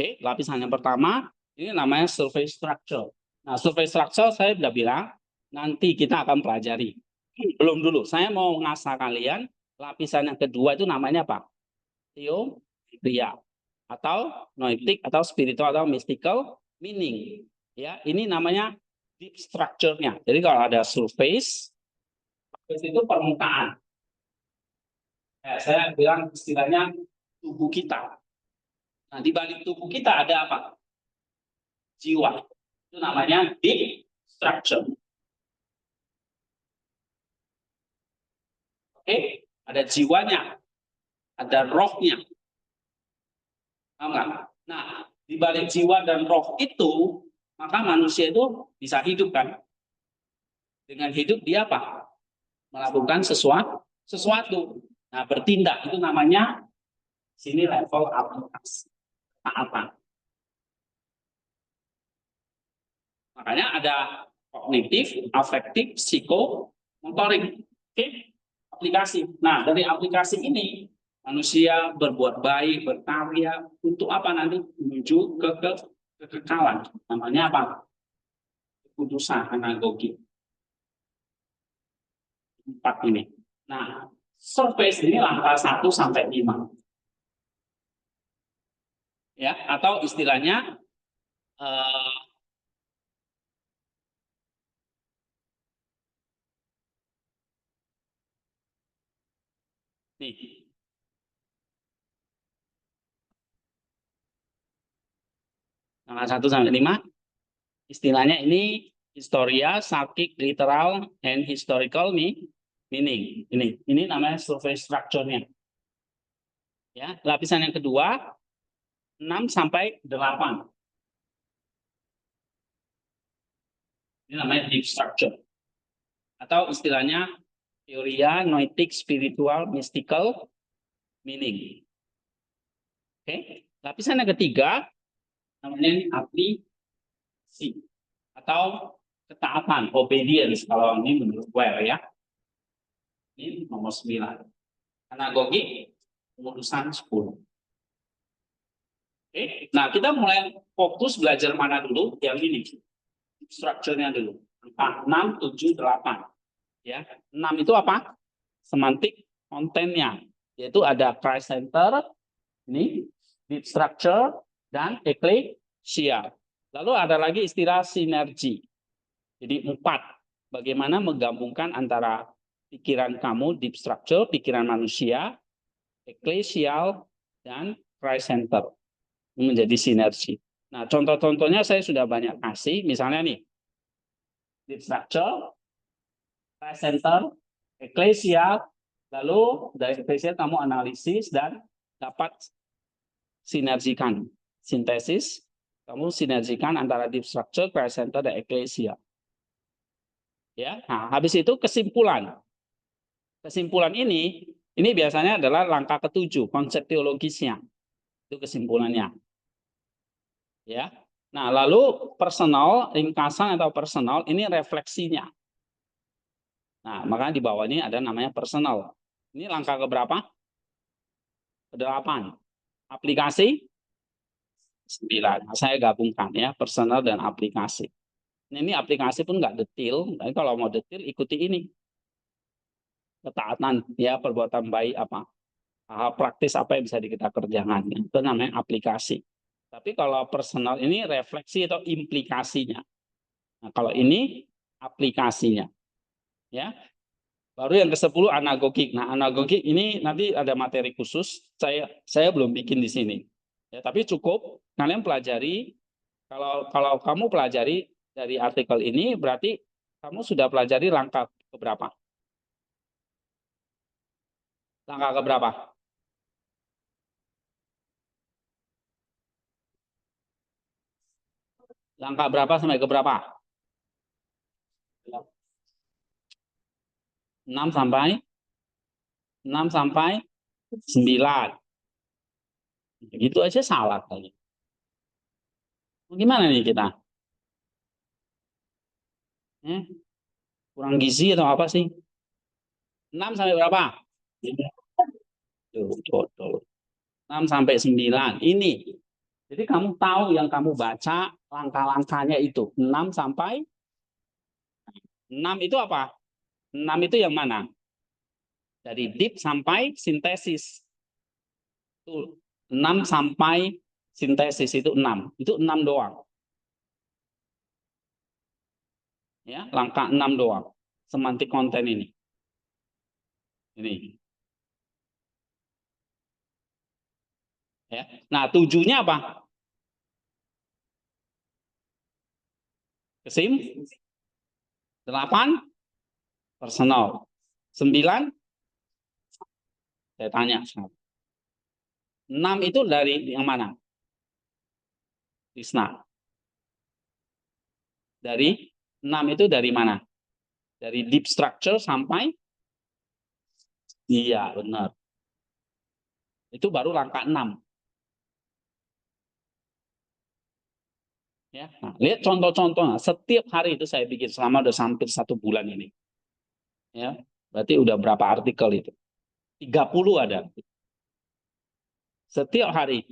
Oke, lapisan yang pertama ini namanya survei structure. Nah, survei structure saya sudah bilang nanti kita akan pelajari. Belum dulu, saya mau ngasah kalian lapisan yang kedua itu namanya apa? Teoria atau noetic atau spiritual atau mystical meaning. Ya, ini namanya deep structure-nya. Jadi kalau ada surface itu permukaan. Saya bilang istilahnya tubuh kita. Nah, di balik tubuh kita ada apa? Jiwa. Itu namanya deep structure. Oke, ada jiwanya, ada rohnya. Nah, di balik jiwa dan roh itu, maka manusia itu bisa hidup kan? Dengan hidup dia apa? Melakukan sesuatu. Nah, bertindak itu namanya sini level aplikasi. Apa? Makanya ada kognitif, afektif, psikomotorik. Oke, aplikasi. Nah, dari aplikasi ini manusia berbuat baik, berkarya untuk apa nanti menuju kekekalan. Namanya apa? Keputusan anagogi. 4 ini. Nah, surface ini langkah 1 sampai 5. Ya, atau istilahnya nih. Langkah 1 sampai 5. Istilahnya ini historia, psychic, literal, and historical meaning. Ini namanya survey structure-nya. Ya, lapisan yang kedua 6 sampai 8. Ini namanya deep structure. Atau istilahnya teoria, noetic, spiritual, mystical, meaning. Oke, lapisan yang ketiga namanya aplikasi atau ketaatan, obedience kalau ini menurut Ware ya. Ini nomor 9. Anagogi kemudusan 10. Oke, nah kita mulai fokus belajar mana dulu? Yang ini, structure-nya dulu. 4, 6, 7, 8. Ya, 6 itu apa? Semantik kontennya, yaitu ada Christ Center, ini deep structure dan ecclesia. Lalu ada lagi istilah sinergi. Jadi 4. Bagaimana menggabungkan antara pikiran kamu deep structure, pikiran manusia, ecclesial dan Christ Center. Menjadi sinergi. Nah, contoh-contohnya saya sudah banyak kasih. Misalnya nih, deep structure, Christ Center, ecclesia, lalu dari ecclesia kamu analisis dan dapat sinergikan. Sintesis, kamu sinergikan antara deep structure, Christ Center, dan ecclesia. Ya, nah, habis itu kesimpulan. Kesimpulan ini biasanya adalah langkah ke-7, konsep teologisnya. Itu kesimpulannya. Ya. Nah, lalu personal, ringkasan atau personal ini refleksinya. Nah, makanya di bawah ini ada namanya personal. Ini langkah keberapa? Ke-8. Aplikasi 9. Nah, saya gabungkan ya, personal dan aplikasi. Ini aplikasi pun nggak detail, tapi kalau mau detail ikuti ini. Ketaatan ya, perbuatan baik apa? Hal praktis apa yang bisa kita kerjakan. Itu namanya aplikasi. Tapi kalau personal ini refleksi atau implikasinya. Nah, kalau ini aplikasinya. Ya. Baru yang ke-10 anagogik. Nah, anagogik ini nanti ada materi khusus. Saya belum bikin di sini. Ya, tapi cukup kalian pelajari. Kalau kamu pelajari dari artikel ini berarti kamu sudah pelajari langkah keberapa? Langkah keberapa? Langkah berapa sampai ke berapa? 6 sampai 9. Gitu aja salah kali. Gimana nih kita? Kurang gizi atau apa sih? 6 sampai berapa? Tuh, 6 sampai 9. Ini Jadi kamu tahu yang kamu baca langkah-langkahnya itu 6 sampai 6 itu apa? 6 itu yang mana? Dari deep sampai sintesis. Tuh, 6 sampai sintesis itu 6. Itu 6 doang. Ya, langkah 6 doang. Semantik konten ini. Ini. Ya. Nah, 7-nya apa? Kesim 8 personal. 9 saya tanya. 6 itu dari yang mana? Tisna. Dari 6 itu dari mana? Dari deep structure sampai iya, benar. Itu baru langkah 6. Ya. Nah, lihat contoh-contohnya. Setiap hari itu saya bikin selama udah hampir 1 bulan ini. Ya, berarti udah berapa artikel itu? 30 ada. Setiap hari.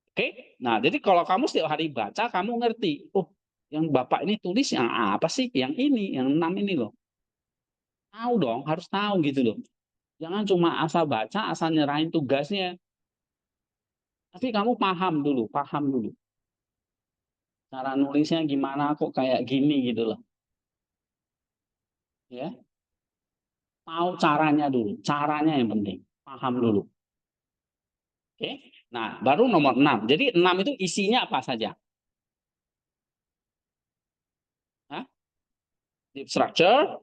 Oke? Nah, jadi kalau kamu setiap hari baca, kamu ngerti. Oh, yang Bapak ini tulis yang apa sih? Yang ini, yang 6 ini loh. Tahu dong, harus tahu gitu loh. Jangan cuma asal baca, asal nyerahin tugasnya. Tapi kamu paham dulu, paham dulu. Cara nulisnya gimana kok kayak gini gitu loh. Ya, tahu caranya dulu, caranya yang penting. Paham dulu. Oke? Nah, baru nomor 6. Jadi 6 itu isinya apa saja? Hah? Deep structure,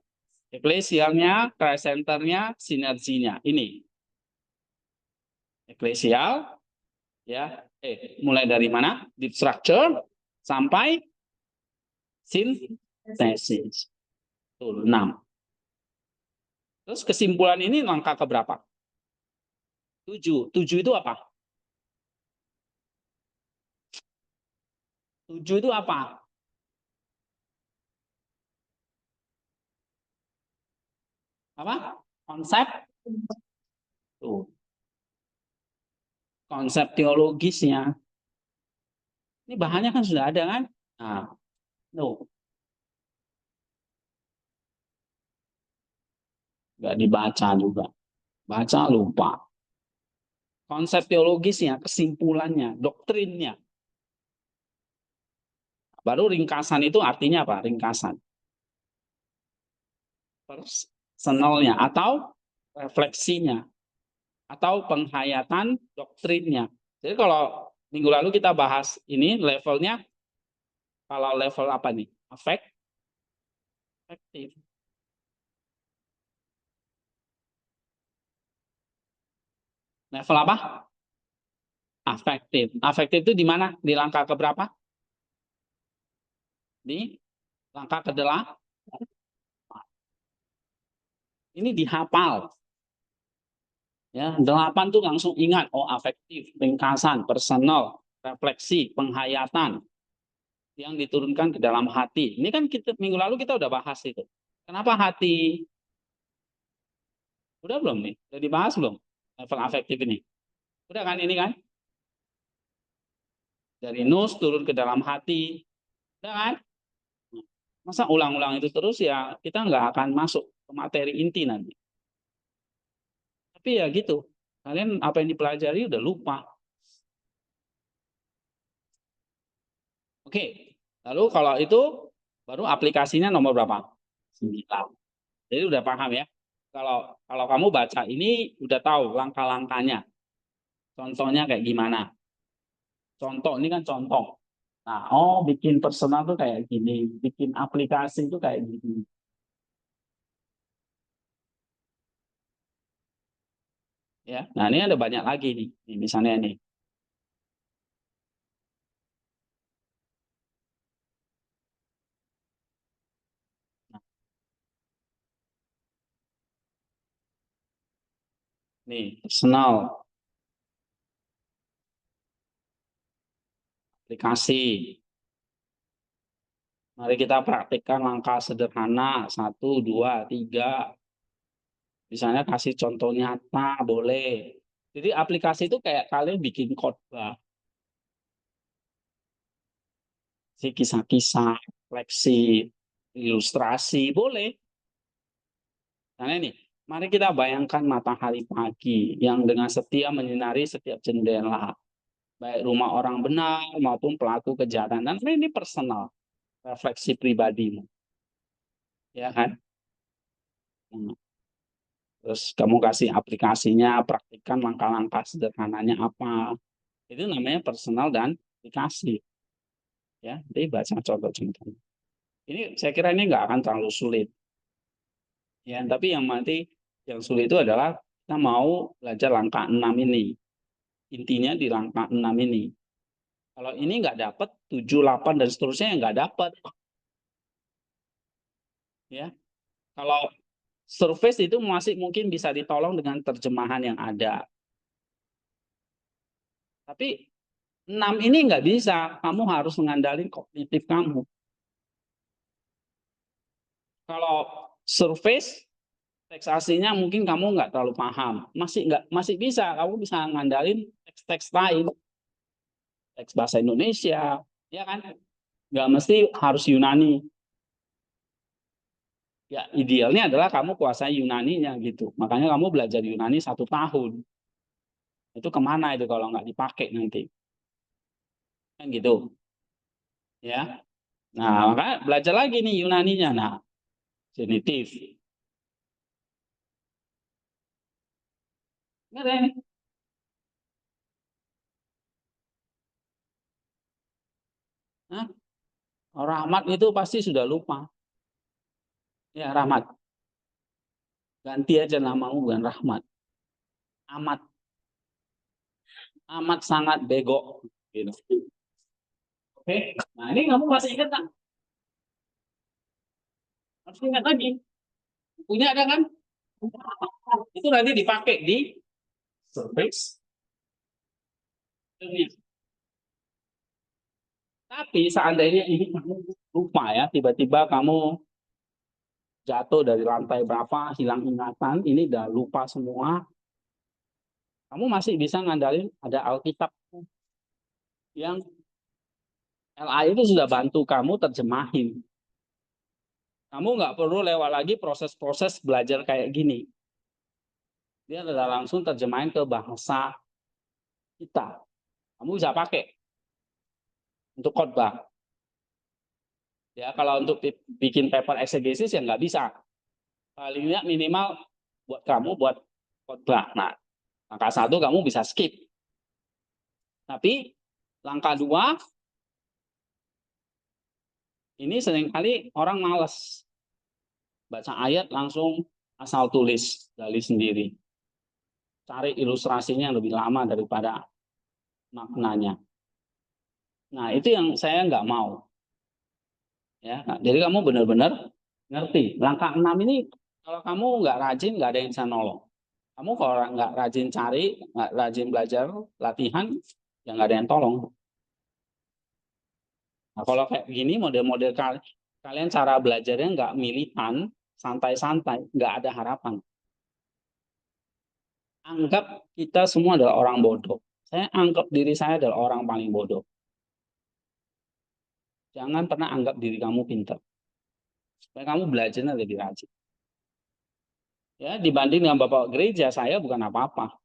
eklesialnya, Christ centernya, sinerginya. Ini eklesial, ya. Mulai dari mana? Deep structure sampai synthesis. Tuh, 6. Terus kesimpulan ini langkah keberapa? 7. 7 itu apa? 7 itu apa? Apa? Konsep. Tuh, konsep teologisnya. Ini bahannya kan sudah ada kan? Nah, tuh, nggak dibaca juga. Baca lupa. Konsep teologisnya, kesimpulannya, doktrinnya. Baru ringkasan itu artinya apa? Ringkasan. Personalnya atau refleksinya atau penghayatan doktrinnya. Jadi kalau minggu lalu kita bahas ini levelnya, kalau level apa nih? Afektif. Level apa? Afektif. Afektif itu di mana? Di langkah keberapa? Di langkah ke-8. Ini dihafal. Ya, 8 tuh langsung ingat. Oh, afektif, ringkasan, personal, refleksi, penghayatan yang diturunkan ke dalam hati. Ini kan kita minggu lalu kita udah bahas itu. Kenapa hati? Udah belum nih? Udah dibahas belum? Level afektif ini. Udah kan ini kan? Dari nus turun ke dalam hati. Udah kan? Masa ulang-ulang itu terus ya kita nggak akan masuk ke materi inti nanti. Tapi ya gitu. Kalian apa yang dipelajari udah lupa. Oke. Lalu kalau itu baru aplikasinya nomor berapa? 9. Jadi udah paham ya. Kalau kalau kamu baca ini udah tahu langkah-langkahnya. Contohnya kayak gimana? Contoh ini kan contoh. Nah, oh bikin personal tuh kayak gini, bikin aplikasi tuh kayak gini. Ya. Nah, ini ada banyak lagi nih. Nih misalnya nih. Nih, personal aplikasi. Mari kita praktikkan langkah sederhana. 1, 2, 3. Misalnya kasih contoh nyata, boleh. Jadi aplikasi itu kayak kalian bikin khotbah, si kisah-kisah, refleksi, ilustrasi, boleh. Nah ini, mari kita bayangkan matahari pagi yang dengan setia menyinari setiap jendela, baik rumah orang benar maupun pelaku kejahatan. Dan ini personal, refleksi pribadimu, ya kan? Hmm. Terus kamu kasih aplikasinya, praktikkan langkah-langkah sederhananya apa. Itu namanya personal dan aplikasi. Ya, jadi baca contoh-contoh. Ini saya kira ini nggak akan terlalu sulit. Ya, tapi yang sulit itu adalah kita mau belajar langkah 6 ini. Intinya di langkah 6 ini. Kalau ini nggak dapat, 7, 8 dan seterusnya yang nggak dapat. Ya, kalau surface itu masih mungkin bisa ditolong dengan terjemahan yang ada. Tapi 6 ini nggak bisa, kamu harus mengandalkan kognitif kamu. Kalau surface, teks aslinya mungkin kamu nggak terlalu paham, masih bisa, kamu bisa ngandalin teks-teks lain, teks bahasa Indonesia, ya kan? Nggak mesti harus Yunani. Ya idealnya adalah kamu kuasai Yunaninya gitu. Makanya kamu belajar Yunani 1 tahun. Itu kemana itu kalau nggak dipakai nanti? Kan gitu, ya. Nah, maka belajar lagi nih Yunaninya. Nah, genitif. Nggak ada ini. Hah? Rahmat itu pasti sudah lupa. Ya, Rahmat. Ganti aja namamu bukan Rahmat. Amat, amat sangat bego. Gitu. Oke. Nah, ini kamu masih ingat kan? Harus ingat lagi. Punya ada kan? Itu nanti dipakai di service. Tapi seandainya ini kamu lupa ya, tiba-tiba kamu jatuh dari lantai berapa, hilang ingatan, ini udah lupa semua, kamu masih bisa ngandalin ada Alkitab yang LA itu sudah bantu kamu terjemahin. Kamu nggak perlu lewat lagi proses-proses belajar kayak gini. Dia adalah langsung terjemahin ke bahasa kita. Kamu bisa pakai untuk khotbah. Ya, kalau untuk bikin paper exegesis ya nggak bisa. Paling nggak minimal buat kamu buat khotbah. Nah, langkah 1 kamu bisa skip. Tapi langkah 2 ini seringkali orang malas baca ayat langsung asal tulis gali sendiri. Cari ilustrasinya yang lebih lama daripada maknanya. Nah, itu yang saya nggak mau. Ya, nah, jadi kamu benar-benar ngerti. Langkah 6 ini kalau kamu nggak rajin nggak ada yang bisa nolong. Kamu kalau nggak rajin cari, nggak rajin belajar, latihan, ya nggak ada yang tolong. Nah, kalau kayak gini model-model kalian cara belajarnya nggak militan, santai-santai, nggak ada harapan. Anggap kita semua adalah orang bodoh. Saya anggap diri saya adalah orang paling bodoh. Jangan pernah anggap diri kamu pintar. Supaya kamu belajarnya lebih rajin. Ya, dibanding dengan bapak gereja, saya bukan apa-apa.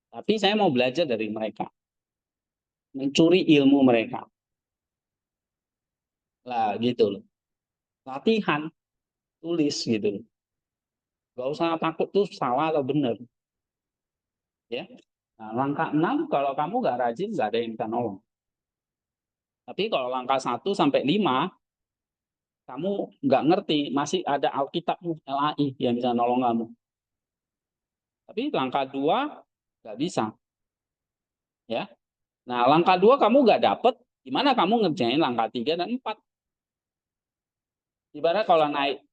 Tapi saya mau belajar dari mereka. Mencuri ilmu mereka. Lah, gitu loh. Latihan, tulis gitu loh. Gak usah takut tuh salah atau benar. Ya. Nah, langkah 6, kalau kamu nggak rajin, nggak ada yang bisa nolong. Tapi kalau langkah 1 sampai 5, kamu nggak ngerti, masih ada Alkitab LAI yang bisa nolong kamu. Tapi langkah 2 nggak bisa. Ya. Nah, langkah 2 kamu nggak dapet, gimana kamu ngerjain langkah 3 dan 4? Ibarat kalau naik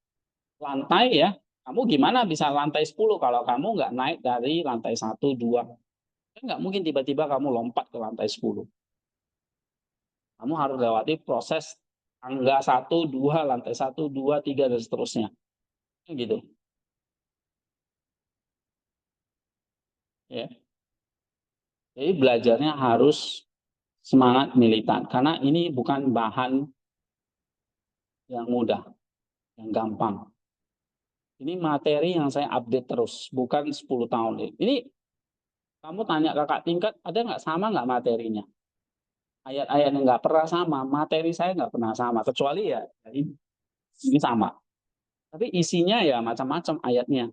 lantai ya, kamu gimana bisa lantai 10 kalau kamu nggak naik dari lantai 1, 2? Kan nggak mungkin tiba-tiba kamu lompat ke lantai 10. Kamu harus lewati proses tangga 1, 2, lantai 1, 2, 3 dan seterusnya. Gitu. Ya. Jadi belajarnya harus semangat militan karena ini bukan bahan yang mudah, yang gampang. Ini materi yang saya update terus, bukan 10 tahun. Ini kamu tanya kakak tingkat, ada nggak sama nggak materinya? Ayat-ayat yang nggak pernah sama, materi saya nggak pernah sama, kecuali ya ini sama. Tapi isinya ya macam-macam ayatnya.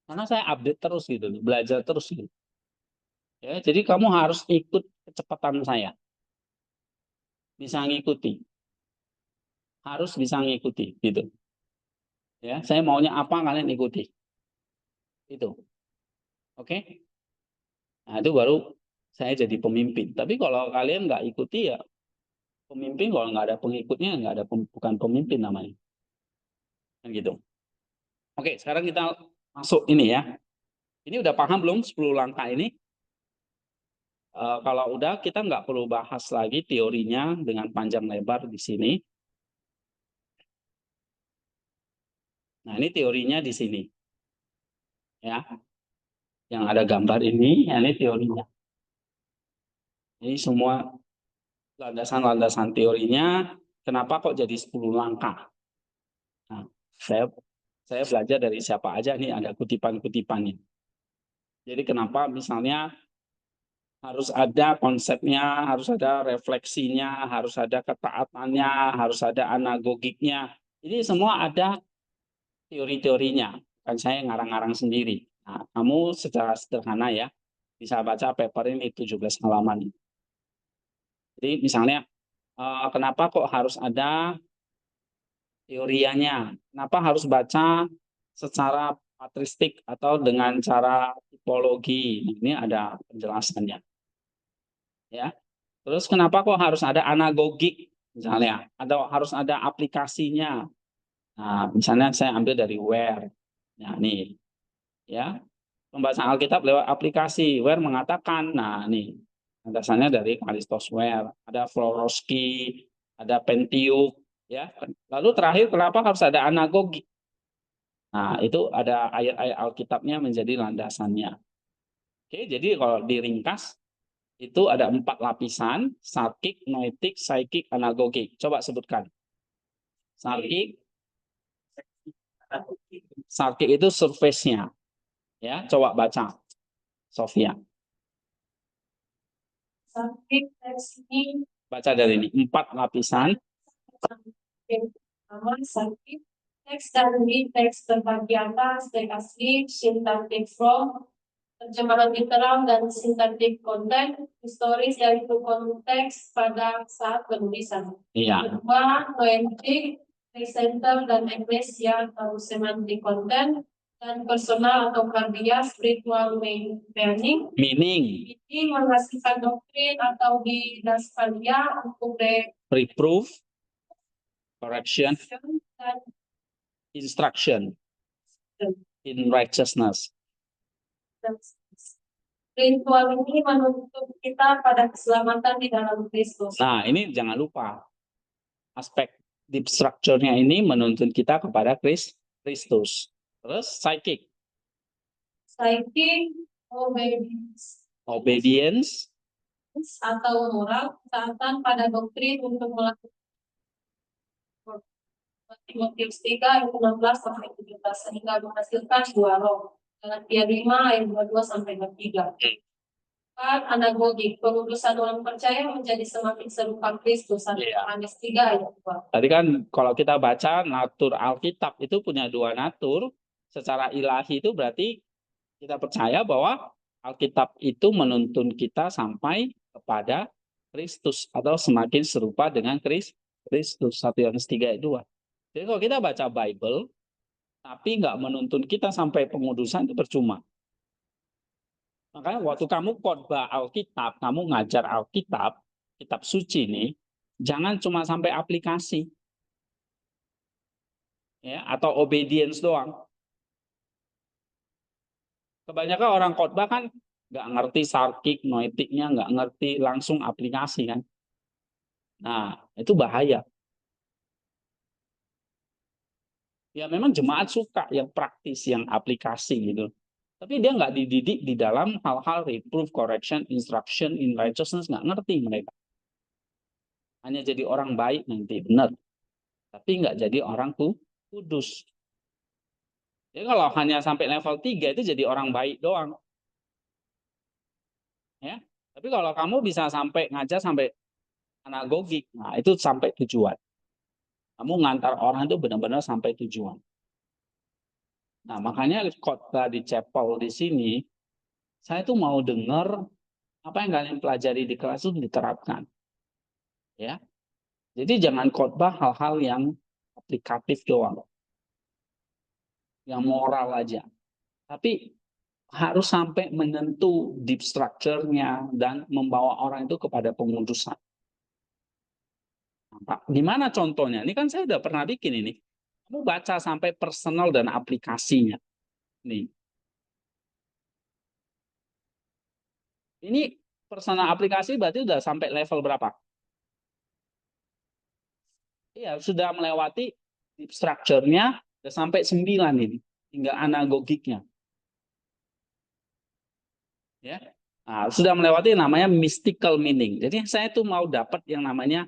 Karena saya update terus gitu, belajar terus gitu. Ya, jadi kamu harus ikut kecepatan saya, bisa ngikuti, harus bisa ngikuti gitu. Ya, saya maunya apa kalian ikuti, itu, oke? Nah itu baru saya jadi pemimpin. Tapi kalau kalian nggak ikuti ya pemimpin, kalau nggak ada pengikutnya nggak ada bukan pemimpin namanya, kan gitu. Oke, sekarang kita masuk ini ya. Ini udah paham belum 10 langkah ini? Kalau udah kita nggak perlu bahas lagi teorinya dengan panjang lebar di sini. Nah ini teorinya di sini ya, yang ada gambar ini teorinya. Ini semua landasan-landasan teorinya. Kenapa kok jadi 10 langkah? Nah, saya belajar dari siapa aja nih, ada kutipan-kutipannya. Jadi kenapa misalnya harus ada konsepnya, harus ada refleksinya, harus ada ketaatannya, harus ada anagogiknya. Ini semua ada teori-teorinya, kan saya ngarang-ngarang sendiri. Nah, kamu secara sederhana ya bisa baca paper ini 17 halaman. Jadi misalnya kenapa kok harus ada teorianya? Kenapa harus baca secara patristik atau dengan cara tipologi? Ini ada penjelasannya. Ya. Terus kenapa kok harus ada anagogik misalnya atau harus ada aplikasinya? Nah, misalnya saya ambil dari where. Nah, nih ya. Pembahasan Alkitab lewat aplikasi. Where mengatakan, nah nih landasannya dari Kalistos Ware, ada Florowski, ada Pentiuk, ya. Lalu terakhir kenapa harus ada anagogik? Nah, itu ada ayat-ayat Alkitabnya menjadi landasannya. Oke, jadi kalau diringkas itu ada 4 lapisan: sarkik, noetik, saikik, anagogik. Coba sebutkan. Sarkik, sarkik itu surface-nya. Ya, coba baca, Sofia. Sarkik teks ini Baca dari ini, 4 lapisan. pertama, sarkik teks dari teks terbagi atas, teks asli, sintaktik from, terjemahan literal dan sintaktik konten, historis yaitu konteks pada saat penulisan. Iya. Kedua, noetik, presenter dan eklesia atau semantik konten, dan personal atau kardia spiritual meaning. Ini menghasilkan doktrin atau didasarkan untuk reproof, correction, dan instruction in righteousness. Spiritual ini menuntut kita pada keselamatan di dalam Kristus. Nah, ini jangan lupa. Aspek deep structure-nya ini menuntut kita kepada Kristus. Terus psychic. Psychic Obedience atau moral, ketaatan pada doktrin untuk melakukan Timotius 3 ayat 16 sampai 17 sehingga menghasilkan 2 roh. Galatia 5 ayat 22 sampai 23. Anagogik, pengudusan orang percaya menjadi semakin serupa Kristus. Yohanes 3 ayat 2. Tadi kan kalau kita baca natur Alkitab itu punya 2 natur. Secara ilahi itu berarti kita percaya bahwa Alkitab itu menuntun kita sampai kepada Kristus atau semakin serupa dengan Kristus. 1 Yohanes 3 ayat 2. Jadi kalau kita baca Bible tapi nggak menuntun kita sampai pengudusan itu percuma. Makanya waktu kamu khotbah Alkitab, kamu ngajar Alkitab, kitab suci nih, jangan cuma sampai aplikasi. Ya, atau obedience doang. Kebanyakan orang khotbah kan nggak ngerti sarkik, noetiknya, nggak ngerti langsung aplikasi kan. Nah, itu bahaya. Ya memang jemaat suka yang praktis, yang aplikasi gitu. Tapi dia nggak dididik di dalam hal-hal reproof, correction, instruction, in righteousness, nggak ngerti mereka. Hanya jadi orang baik nanti, benar. Tapi nggak jadi orang kudus. Jadi kalau hanya sampai level 3 itu jadi orang baik doang. Ya. Tapi kalau kamu bisa sampai ngajar sampai anagogik, nah itu sampai tujuan. Kamu ngantar orang itu benar-benar sampai tujuan. Nah, makanya khotbah di chapel di sini, saya tuh mau dengar apa yang kalian pelajari di kelas itu diterapkan. Ya. Jadi jangan khotbah hal-hal yang aplikatif doang, yang moral aja. Tapi harus sampai menyentuh deep structure-nya dan membawa orang itu kepada pengudusan. Pak, gimana contohnya? Ini kan saya udah pernah bikin ini. Kamu baca sampai personal dan aplikasinya. Nih. Ini personal aplikasi berarti udah sampai level berapa? Iya, sudah melewati deep structure-nya, udah sampai 9 ini. Hingga anagogiknya. Ya. Nah, sudah melewati namanya mystical meaning. Jadi saya tuh mau dapat yang namanya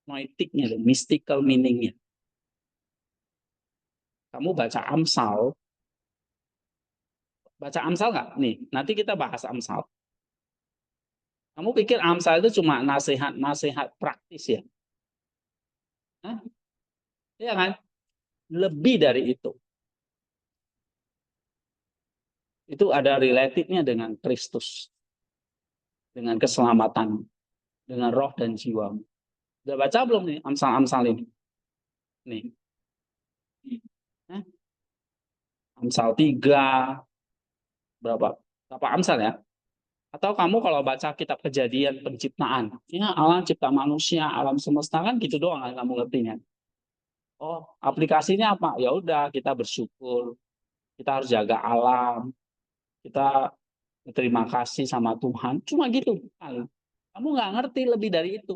noetiknya, mystical meaning-nya. Kamu baca Amsal nggak? Nih, nanti kita bahas Amsal. Kamu pikir Amsal itu cuma nasihat-nasihat praktis ya? Hah? Iya kan? Lebih dari itu. Itu ada related-nya dengan Kristus. Dengan keselamatan. Dengan roh dan jiwa. Udah baca belum nih Amsal-Amsal ini? Nih. Hah? Amsal 3. Berapa? Berapa Amsal ya? Atau kamu kalau baca kitab Kejadian penciptaan, ya alam cipta manusia, alam semesta kan gitu doang kan kamu ngertinya. Oh, aplikasinya apa? Ya udah kita bersyukur, kita harus jaga alam, kita berterima kasih sama Tuhan. Cuma gitu. Kamu nggak ngerti lebih dari itu.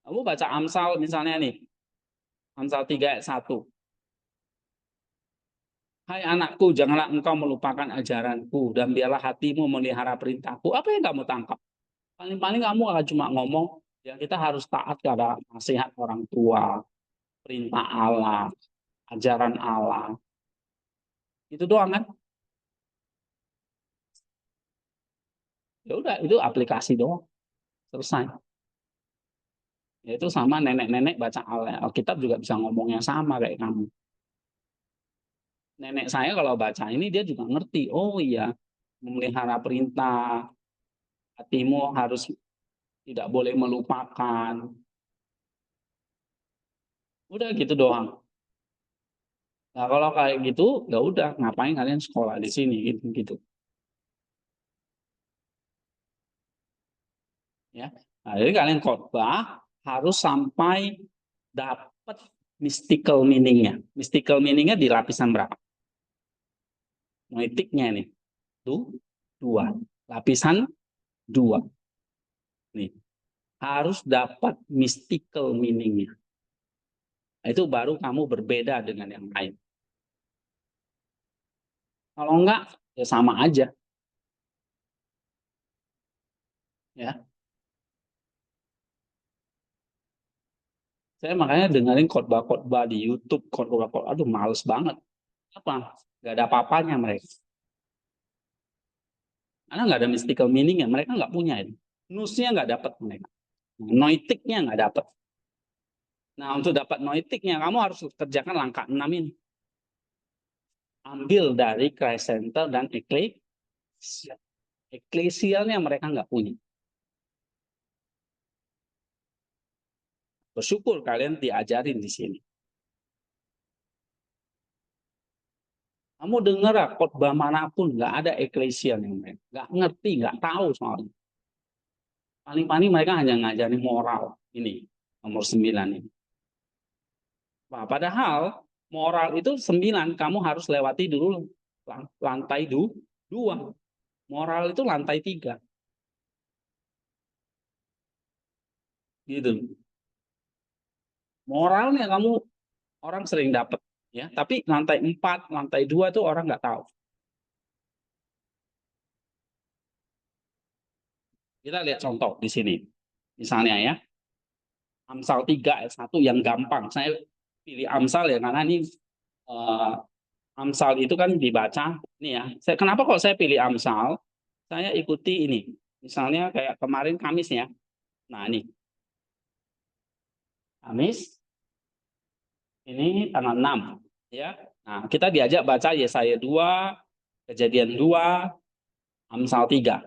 Kamu baca Amsal misalnya nih, Amsal 3 ayat 1. Hai anakku, janganlah engkau melupakan ajaranku dan biarlah hatimu melihara perintahku. Apa yang kamu tangkap? Paling-paling kamu akan cuma ngomong, ya kita harus taat kepada nasihat orang tua, perintah Allah, ajaran Allah. Itu doang kan? Ya udah, itu aplikasi doang. Selesai. Ya itu sama nenek-nenek baca Alkitab juga bisa ngomong yang sama kayak kamu. Nenek saya kalau baca ini dia juga ngerti. Oh iya, memelihara perintah, hatimu harus tidak boleh melupakan. Udah gitu doang. Nah kalau kayak gitu, ya udah ngapain kalian sekolah di sini gitu. Ya. Nah, jadi kalian khotbah harus sampai dapat mystical meaning-nya. Mystical meaning-nya di lapisan berapa? Noetiknya nih. Tuh, 2. Lapisan 2. Nih. Harus dapat mystical meaning-nya. Itu baru kamu berbeda dengan yang lain. Kalau enggak, ya sama aja. Ya. Saya makanya dengerin khotbah-khotbah di YouTube, khotbah-khotbah, aduh males banget. Apa? Gak ada apa-apanya mereka. Karena nggak ada mystical meaning ya, mereka nggak punya itu. Nusnya nggak dapat mereka. Noitiknya nggak dapat. Nah, untuk dapat noitiknya, kamu harus kerjakan langkah 6 ini. Ambil dari Christ Center dan Ecclesia. Ecclesialnya mereka nggak punya. Bersyukur kalian diajarin di sini. Kamu dengar khotbah manapun, nggak ada ecclesial yang mereka. Nggak ngerti, nggak tahu soalnya. Paling-paling mereka hanya ngajarin moral. Ini, nomor 9 ini. Nah, padahal moral itu 9, kamu harus lewati dulu lantai 2. Moral itu lantai 3. Gitu. Moralnya kamu orang sering dapat Ya, tapi lantai 4, lantai 2 tuh orang nggak tahu. Kita lihat contoh di sini. Misalnya ya, Amsal 3 ayat 1 yang gampang. Saya pilih Amsal ya karena ini eh, Amsal itu kan dibaca nih ya. Kenapa kok saya pilih Amsal? Saya ikuti ini. Misalnya kayak kemarin Kamis ya. Nah, ini Kamis ini tanggal 6 ya. Nah, kita diajak baca Yesaya 2, Kejadian 2, Amsal 3.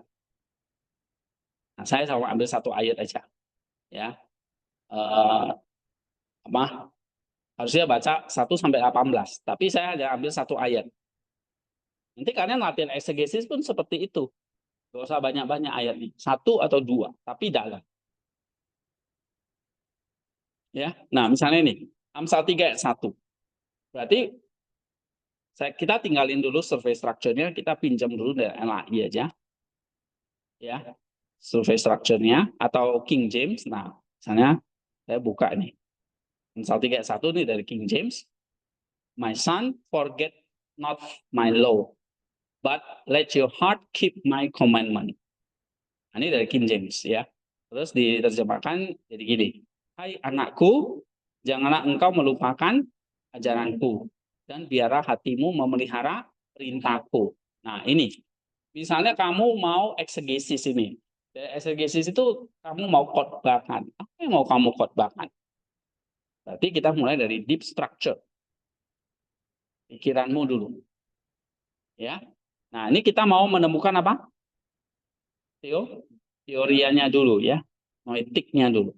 Nah, saya sama ambil satu ayat aja ya. Eh, apa? Harusnya baca 1 sampai 18, tapi saya hanya ambil satu ayat. Nanti kalian latihan eksegesis pun seperti itu. Gak usah banyak-banyak ayatnya. 1 atau 2, tapi dalam. Ya. Nah, misalnya ini, Amsal 3 ayat 1. Berarti kita tinggalin dulu survei structure-nya, kita pinjam dulu dari LAI aja. Ya. Survei structure-nya atau King James. Nah, misalnya saya buka ini. Amsal 3 ayat 1 ini dari King James. My son, forget not my law, but let your heart keep my commandment. Nah, ini dari King James ya. Terus diterjemahkan jadi gini. Hai anakku, janganlah engkau melupakan ajaranku dan biarlah hatimu memelihara perintahku. Nah, ini. Misalnya kamu mau eksegesis ini. Dari eksegesis itu kamu mau khotbahkan. Apa yang mau kamu khotbahkan? Berarti kita mulai dari deep structure. Pikiranmu dulu. Ya. Nah, ini kita mau menemukan apa? Teorianya dulu ya. Noetiknya dulu.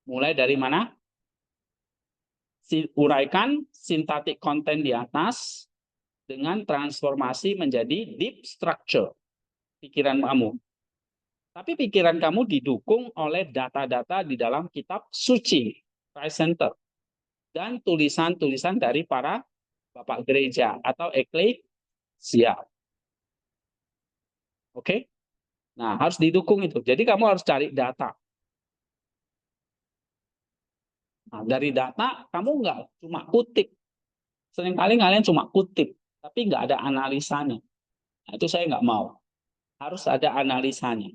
Mulai dari mana? Uraikan sintaktik konten di atas dengan transformasi menjadi deep structure pikiran kamu. Tapi pikiran kamu didukung oleh data-data di dalam kitab suci, Christ Center, dan tulisan-tulisan dari para bapak gereja atau eklesia. Oke? Nah, harus didukung itu. Jadi kamu harus cari data. Nah, dari data kamu nggak cuma kutip. Seringkali kalian cuma kutip, tapi nggak ada analisanya. Nah, itu saya nggak mau. Harus ada analisanya.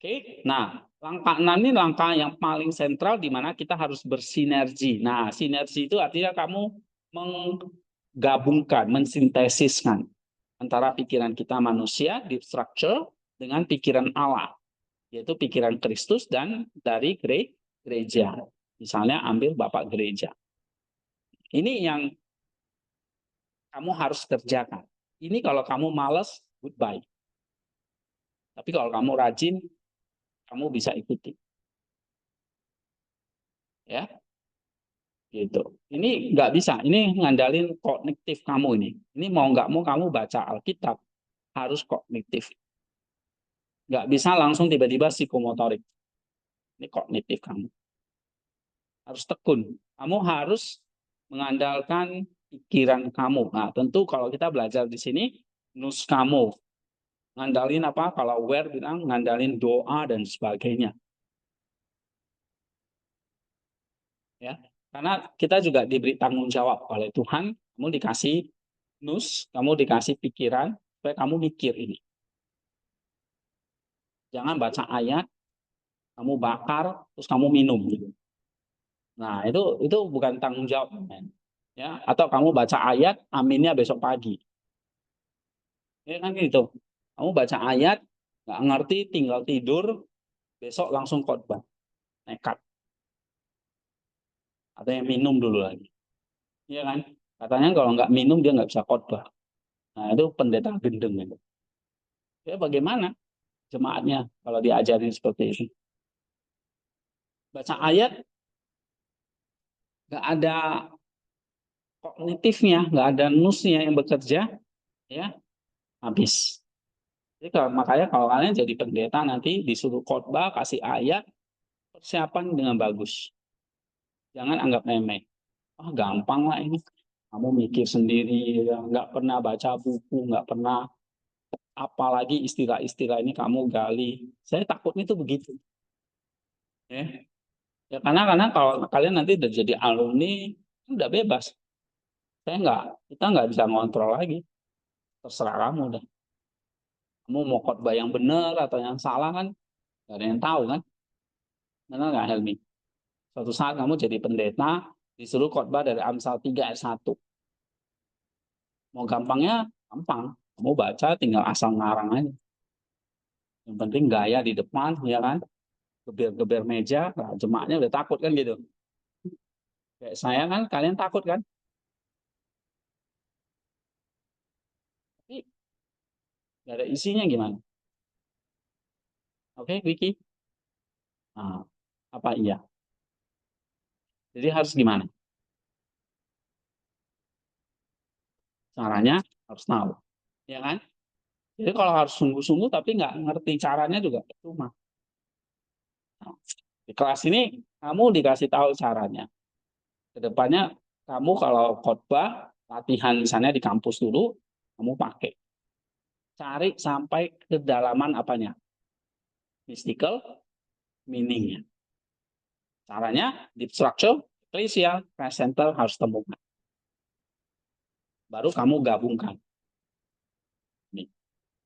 Oke, nah langkah 6 ini langkah yang paling sentral di mana kita harus bersinergi. Nah, sinergi itu artinya kamu menggabungkan, mensintesiskan antara pikiran kita manusia, deep structure, dengan pikiran Allah, yaitu pikiran Kristus dan dari gereja. Misalnya ambil Bapak Gereja. Ini yang kamu harus kerjakan. Ini kalau kamu malas, goodbye. Tapi kalau kamu rajin, kamu bisa ikuti. Ya, gitu. Ini nggak bisa. Ini ngandalin kognitif kamu ini. Ini mau nggak mau kamu baca Alkitab harus kognitif. Nggak bisa langsung tiba-tiba psikomotorik. Ini kognitif kamu. Harus tekun. Kamu harus mengandalkan pikiran kamu. Nah, tentu kalau kita belajar di sini, nus kamu. Ngandalin apa? Kalau Ware bilang ngandalin doa dan sebagainya. Ya, karena kita juga diberi tanggung jawab oleh Tuhan. Kamu dikasih nus, kamu dikasih pikiran supaya kamu mikir ini. Jangan baca ayat, kamu bakar, terus kamu minum gitu. Nah, itu bukan tanggung jawab, men. Ya, atau kamu baca ayat, aminnya besok pagi. Ya kan gitu. Kamu baca ayat, nggak ngerti, tinggal tidur, besok langsung khotbah. Nekat. Atau yang minum dulu lagi. Iya kan? Katanya kalau nggak minum dia nggak bisa khotbah. Nah, itu pendeta gendeng itu. Ya bagaimana jemaatnya kalau diajarin seperti itu? Baca ayat, nggak ada kognitifnya, nggak ada nusnya yang bekerja, ya habis. Jadi makanya kalau kalian jadi pendeta nanti disuruh khotbah, kasih ayat, persiapan dengan bagus. Jangan anggap remeh. Ah, gampang lah ini. Kamu mikir sendiri, ya. Nggak pernah baca buku, nggak pernah apalagi istilah-istilah ini kamu gali. Saya takutnya itu begitu. Ya, ya karena kalau kalian nanti udah jadi alumni, udah bebas. Kita nggak bisa ngontrol lagi. Terserah kamu deh. Kamu mau khotbah yang benar atau yang salah kan, nggak ada yang tahu kan. Benar nggak Helmi? Suatu saat kamu jadi pendeta, disuruh khotbah dari Amsal 3 ayat 1. Mau gampangnya, gampang. Kamu baca tinggal asal ngarang aja. Yang penting gaya di depan, ya kan? Geber-geber meja, nah, jemaatnya udah takut kan gitu. Kayak saya kan, kalian takut kan? Tapi nggak ada isinya gimana? Oke, Vicky? Nah, apa iya? Jadi harus gimana? Caranya harus tahu. Ya kan? Jadi kalau harus sungguh-sungguh tapi nggak ngerti caranya juga cuma. Nah, di kelas ini kamu dikasih tahu caranya. Kedepannya kamu kalau khotbah latihan misalnya di kampus dulu, kamu pakai. Cari sampai kedalaman apanya? Mystical meaning-nya. Caranya deep structure, ecclesial, Christ center harus temukan. Baru kamu gabungkan. Nih,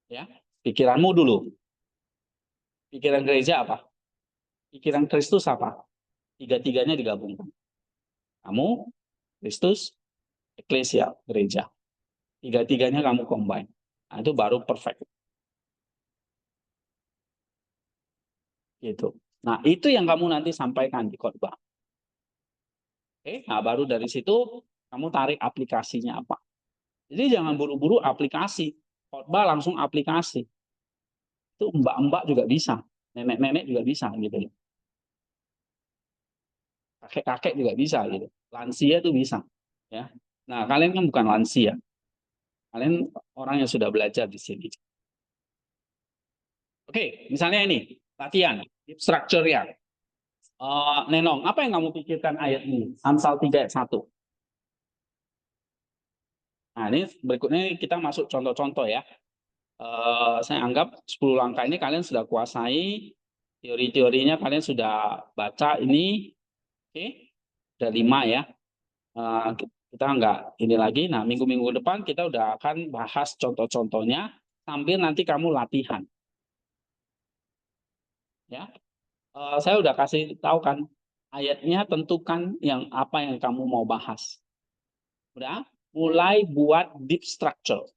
ya. Pikiranmu dulu. Pikiran gereja apa? Pikiran Kristus apa? Tiga-tiganya digabungkan. Kamu, Kristus, eklesia, gereja. Tiga-tiganya kamu combine. Nah, itu baru perfect. Gitu. Nah, itu yang kamu nanti sampaikan di khotbah. Oke, nah baru dari situ kamu tarik aplikasinya apa. Jadi jangan buru-buru aplikasi. Khotbah langsung aplikasi. Itu mbak-mbak juga bisa. Nenek-nenek juga bisa gitu. Kakek-kakek juga bisa gitu. Lansia itu bisa. Ya. Nah, kalian kan bukan lansia. Kalian orang yang sudah belajar di sini. Oke, misalnya ini, latihan, structure ya. Nenong, apa yang kamu pikirkan ayat ini? Amsal 3 ayat 1. Nah, ini berikutnya kita masuk contoh-contoh ya. Saya anggap 10 langkah ini kalian sudah kuasai, teori-teorinya kalian sudah baca ini. Oke, ada 5 ya. Kita nggak ini lagi. Nah, minggu-minggu depan kita udah akan bahas contoh-contohnya sambil nanti kamu latihan. Ya, saya udah kasih tahu kan ayatnya, tentukan yang apa yang kamu mau bahas. Udah, mulai buat deep structure.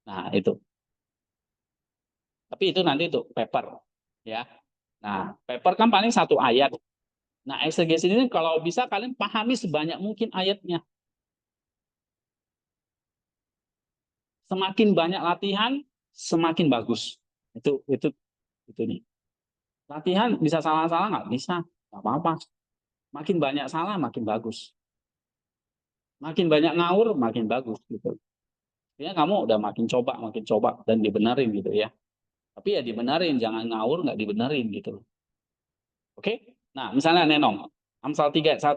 Nah, itu. Tapi itu nanti untuk paper, ya. Nah, paper kan paling 1 ayat. Nah, exegesis ini kalau bisa kalian pahami sebanyak mungkin ayatnya. Semakin banyak latihan, semakin bagus. Itu nih. Latihan bisa salah-salah nggak bisa, nggak apa-apa. Makin banyak salah, makin bagus. Makin banyak ngawur, makin bagus gitu. Ya kamu udah makin coba dan dibenerin gitu ya. Tapi ya dibenerin, jangan ngawur nggak dibenerin gitu. Oke? Nah, misalnya Nenong, Amsal 3 ayat 1.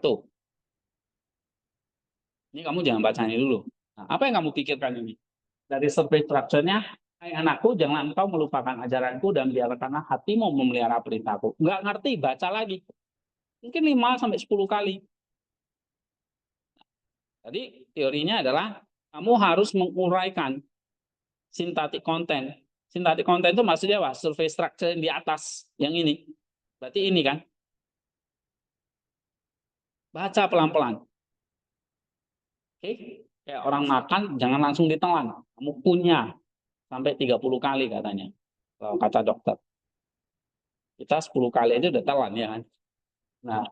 Ini kamu jangan baca ini dulu. Nah, apa yang kamu pikirkan ini? Dari survei structure-nya, hai anakku, jangan engkau melupakan ajaranku dan biarkanlah hatimu memelihara perintahku. Nggak ngerti, baca lagi. Mungkin 5 sampai 10 kali. Jadi teorinya adalah kamu harus menguraikan sintaktik konten. Sintaktik konten itu maksudnya apa? Survei structure yang di atas, yang ini. Berarti ini kan. Baca pelan-pelan. Oke? Kayak orang makan, jangan langsung ditelan. Kamu punya sampai 30 kali katanya. Kalau kata dokter. Kita 10 kali aja udah telan ya kan. Nah,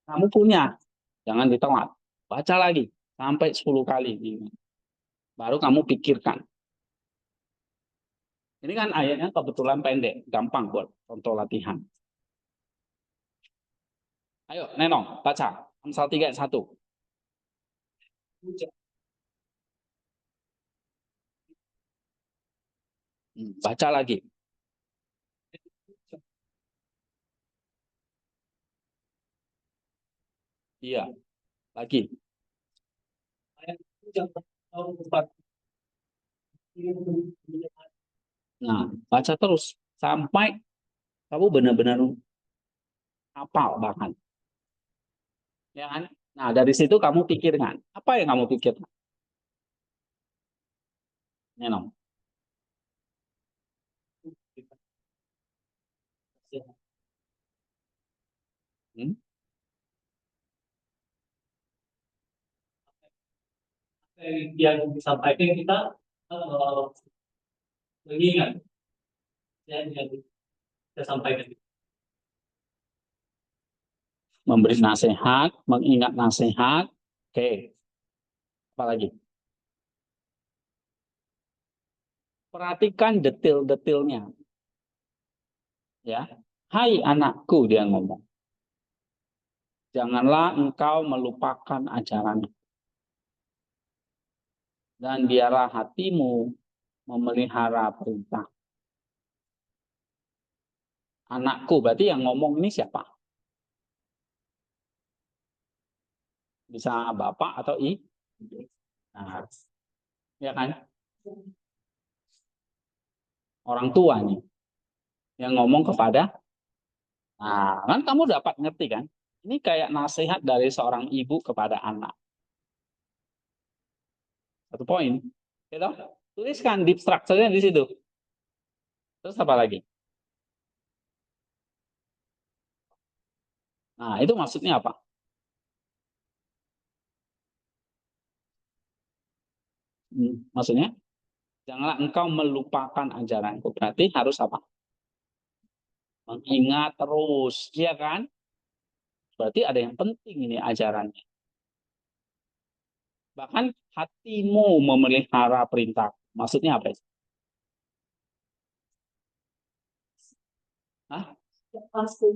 kamu punya, jangan ditelan. Baca lagi sampai 10 kali. Baru kamu pikirkan. Ini kan ayatnya kebetulan pendek, gampang buat contoh latihan. Ayo, Nenong, baca. Amsal 3 ayat 1. Baca lagi. Iya, lagi. Nah, baca terus sampai kamu benar-benar hafal bahkan. Ya kan? Nah, dari situ kamu pikirkan. Apa yang kamu pikirkan? Ya, no? Hmm? Yang disampaikan kita mengingat yang kita sampaikan. Memberi nasihat, mengingat nasihat. Oke, apa lagi? Perhatikan detail-detailnya. Ya, hai anakku, dia ngomong. Janganlah engkau melupakan ajaran dan biarlah hatimu memelihara perintah. Anakku, berarti yang ngomong ini siapa? Bisa bapak atau ibu? Nah, ya kan? Orang tua nih yang ngomong kepada. Nah, kan kamu dapat ngerti kan? Ini kayak nasihat dari seorang ibu kepada anak. Satu poin. Gitu? Tuliskan deep structure-nya di situ. Terus apa lagi? Nah, itu maksudnya apa? Maksudnya, janganlah engkau melupakan ajaranku. Berarti harus apa? Mengingat terus, ya kan? Berarti ada yang penting ini ajarannya. Bahkan hatimu memelihara perintah. Maksudnya apa? Hah? Pasti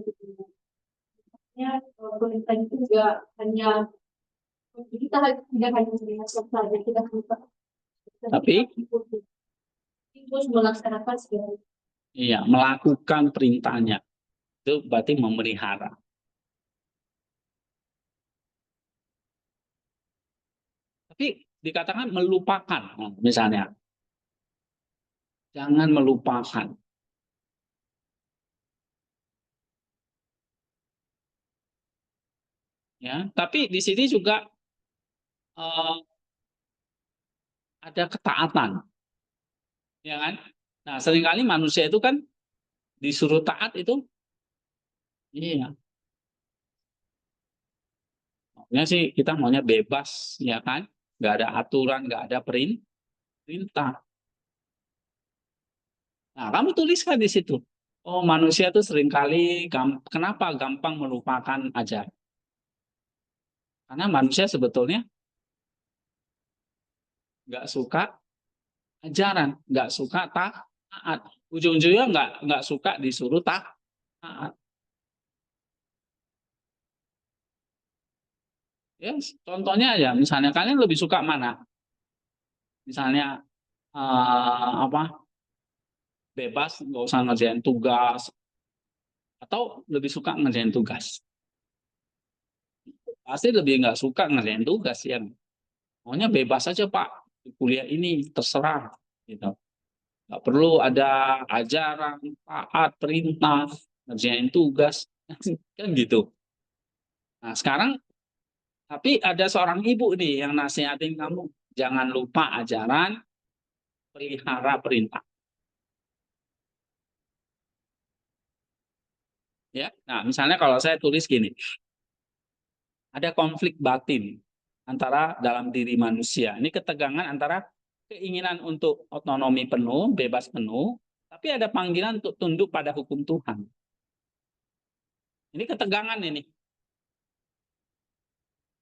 ya, perintah itu juga hanya kita tidak hanya melihat saja, kita juga Tapi, terus melaksanakan segala. iya, melakukan perintahnya. Itu berarti memelihara. Tapi dikatakan melupakan. Nah, misalnya, jangan melupakan. Ya, tapi di sini juga ada ketaatan, ya kan? Nah, seringkali manusia itu kan disuruh taat itu, iya, maunya sih kita maunya bebas, ya kan? Nggak ada aturan, nggak ada perintah. Nah, kamu tuliskan di situ. Oh, manusia itu seringkali kenapa gampang melupakan ajaran? Karena manusia sebetulnya nggak suka ajaran, nggak suka taat. Ujung-ujungnya nggak suka disuruh taat. Ya, contohnya aja, misalnya kalian lebih suka mana? Misalnya apa? Bebas, nggak usah ngerjain tugas, atau lebih suka ngerjain tugas? Pasti lebih nggak suka ngerjain tugas ya. Maunya bebas aja Pak, kuliah ini terserah, gitu. Nggak perlu ada ajaran, taat, perintah, ngerjain tugas, kan gitu. Nah sekarang, tapi ada seorang ibu nih yang nasihatin kamu, jangan lupa ajaran, pelihara perintah. Ya, nah misalnya kalau saya tulis gini, ada konflik batin antara dalam diri manusia. Ini ketegangan antara keinginan untuk otonomi penuh, bebas penuh, tapi ada panggilan untuk tunduk pada hukum Tuhan. Ini ketegangan ini.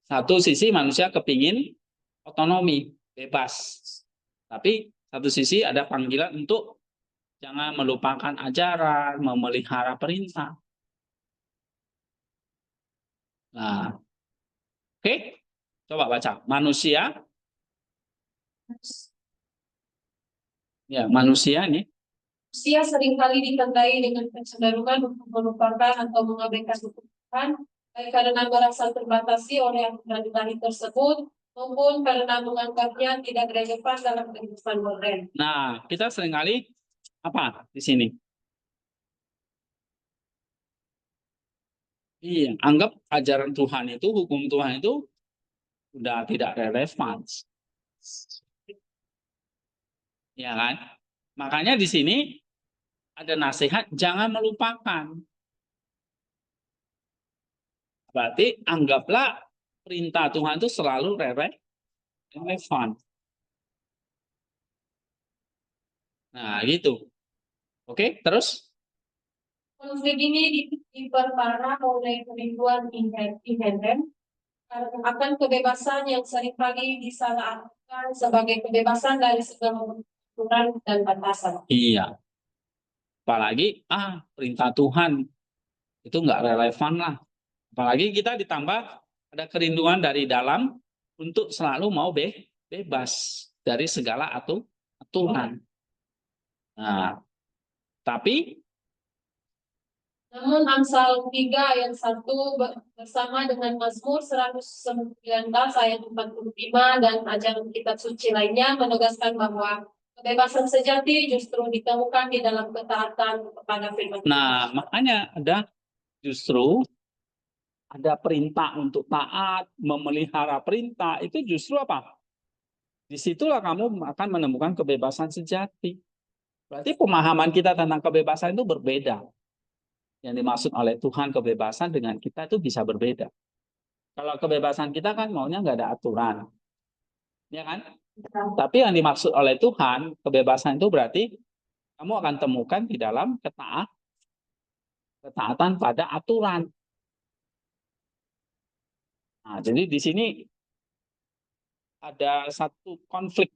Satu sisi manusia kepingin otonomi, bebas. Tapi satu sisi ada panggilan untuk jangan melupakan ajaran, memelihara perintah. Nah, oke, coba baca. Manusia nih. Usia seringkali ditandai dengan kecenderungan untuk melupakan atau mengabaikan kebutuhan, baik karena merasa terbatasi oleh aturan ilahi tersebut, maupun karena menganggapnya tidak relevan dalam kehidupan modern. Nah, kita seringkali apa di sini? Iya, anggap ajaran Tuhan itu, hukum Tuhan itu udah tidak relevan. Ya kan? Makanya di sini ada nasihat jangan melupakan. Berarti anggaplah perintah Tuhan itu selalu relevan. Nah, gitu. Oke, terus? Konflik ini diperparah oleh kerinduan inherent akan kebebasan yang seringkali disalahartikan sebagai kebebasan dari segala aturan dan batasan. Iya. Apalagi, perintah Tuhan itu nggak relevan lah. Apalagi kita ditambah ada kerinduan dari dalam untuk selalu mau bebas dari segala aturan. Nah, tapi Namun Amsal 3 ayat 1 bersama dengan Mazmur 119 ayat 45 dan ajaran kitab suci lainnya menegaskan bahwa kebebasan sejati justru ditemukan di dalam ketaatan kepada firman Tuhan. nah, makanya justru ada perintah untuk taat, memelihara perintah, itu justru apa? Disitulah kamu akan menemukan kebebasan sejati. Berarti pemahaman kita tentang kebebasan itu berbeda. Yang dimaksud oleh Tuhan kebebasan dengan kita itu bisa berbeda. Kalau kebebasan kita kan maunya nggak ada aturan. Ya kan? Tapi yang dimaksud oleh Tuhan, kebebasan itu berarti kamu akan temukan di dalam ketaatan pada aturan. Nah, jadi di sini ada satu konflik.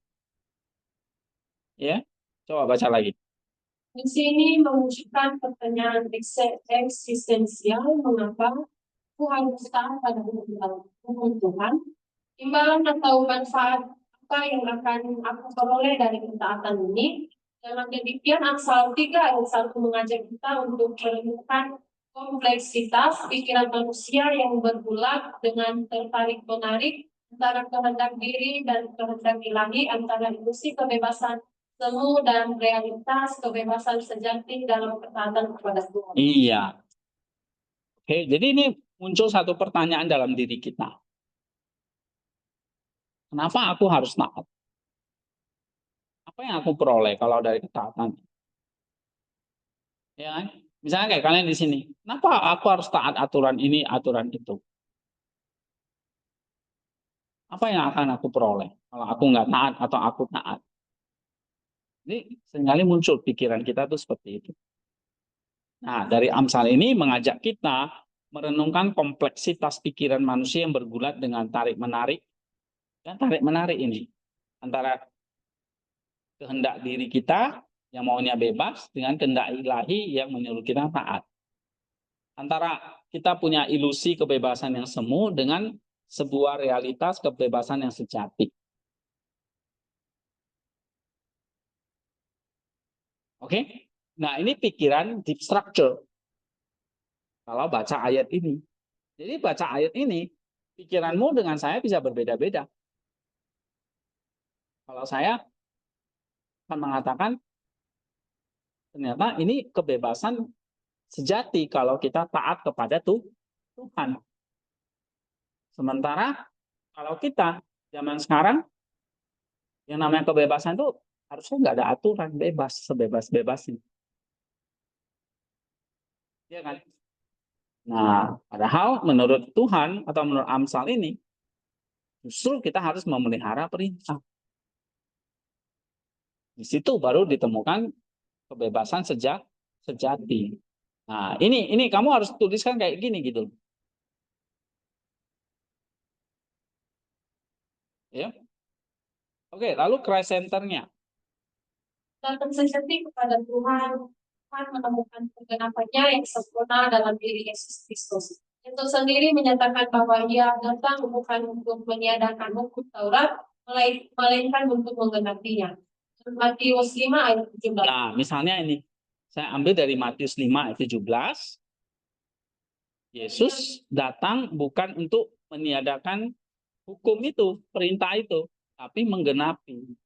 Ya, coba baca lagi. Di sini menunjukkan pertanyaan eksistensial mengapa aku harus taat pada hukum Tuhan, imbalan atau manfaat apa yang akan aku peroleh dari ketaatan ini. Dalam demikian Amsal 3 ayat 1 mengajak kita untuk menemukan kompleksitas pikiran manusia yang bergulat dengan tertarik-menarik antara kehendak diri dan kehendak ilahi, antara ilusi kebebasan semu dan realitas kebebasan sejati dalam ketaatan kepada Tuhan. Iya. Oke, jadi ini muncul satu pertanyaan dalam diri kita. Kenapa aku harus taat? Apa yang aku peroleh kalau dari ketaatan? Ya kan? Misalnya kayak kalian di sini, kenapa aku harus taat aturan ini, aturan itu? Apa yang akan aku peroleh kalau aku nggak taat atau aku taat? Ini seringkali muncul pikiran kita tuh seperti itu. Nah, dari Amsal ini mengajak kita merenungkan kompleksitas pikiran manusia yang bergulat dengan tarik-menarik dan tarik-menarik ini antara kehendak diri kita yang maunya bebas dengan kehendak ilahi yang menyuruh kita taat. Antara kita punya ilusi kebebasan yang semu dengan sebuah realitas kebebasan yang sejati. Oke? Nah, ini pikiran deep structure. Kalau baca ayat ini. Jadi baca ayat ini, pikiranmu dengan saya bisa berbeda-beda. Kalau saya akan mengatakan, ternyata ini kebebasan sejati kalau kita taat kepada Tuhan. Sementara kalau kita zaman sekarang, yang namanya kebebasan itu harusnya nggak ada aturan, bebas, sebebas-bebasnya. Ya kan? Nah, padahal menurut Tuhan atau menurut Amsal ini, justru kita harus memelihara perintah. Di situ baru ditemukan kebebasan sejati. Nah, ini kamu harus tuliskan kayak gini gitu. Ya. Oke, lalu Christ Center-nya. Datang sejati kepada Tuhan, Tuhan menemukan kegenapannya yang sempurna dalam diri Yesus Kristus. Itu sendiri menyatakan bahwa ia datang bukan untuk meniadakan hukum Taurat, melainkan untuk menggenapinya. Matius 5 ayat 17. Nah, misalnya ini. Saya ambil dari Matius 5 ayat 17. Yesus datang bukan untuk meniadakan hukum itu, perintah itu, tapi menggenapi.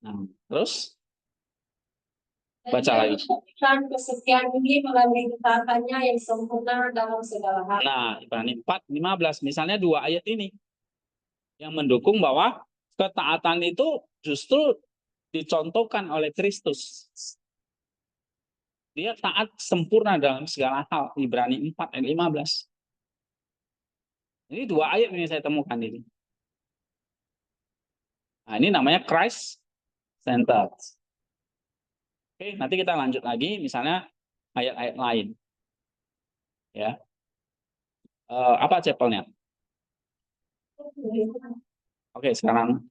Nah, terus Baca lagi. Dan kesetiaan ini melalui ketaatannya yang sempurna dalam segala hal. Nah, Ibrani 4:15 misalnya dua ayat ini yang mendukung bahwa ketaatan itu justru dicontohkan oleh Kristus. Dia taat sempurna dalam segala hal. Ibrani 4:15. Ini dua ayat yang saya temukan ini. Nah, ini namanya Christ centered. Oke, nanti kita lanjut lagi misalnya ayat-ayat lain. Ya. Apa cepelnya? Oke, sekarang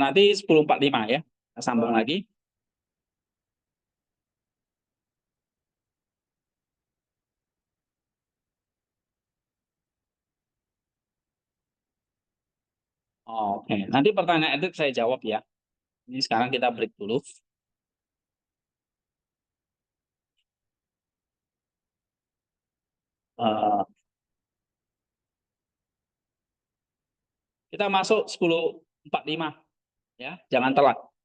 nanti 10:45 ya. Kita sambung lagi. Oke, nanti pertanyaan itu saya jawab ya. Ini sekarang kita break dulu. Eh, kita masuk 10:45 ya, jangan telat.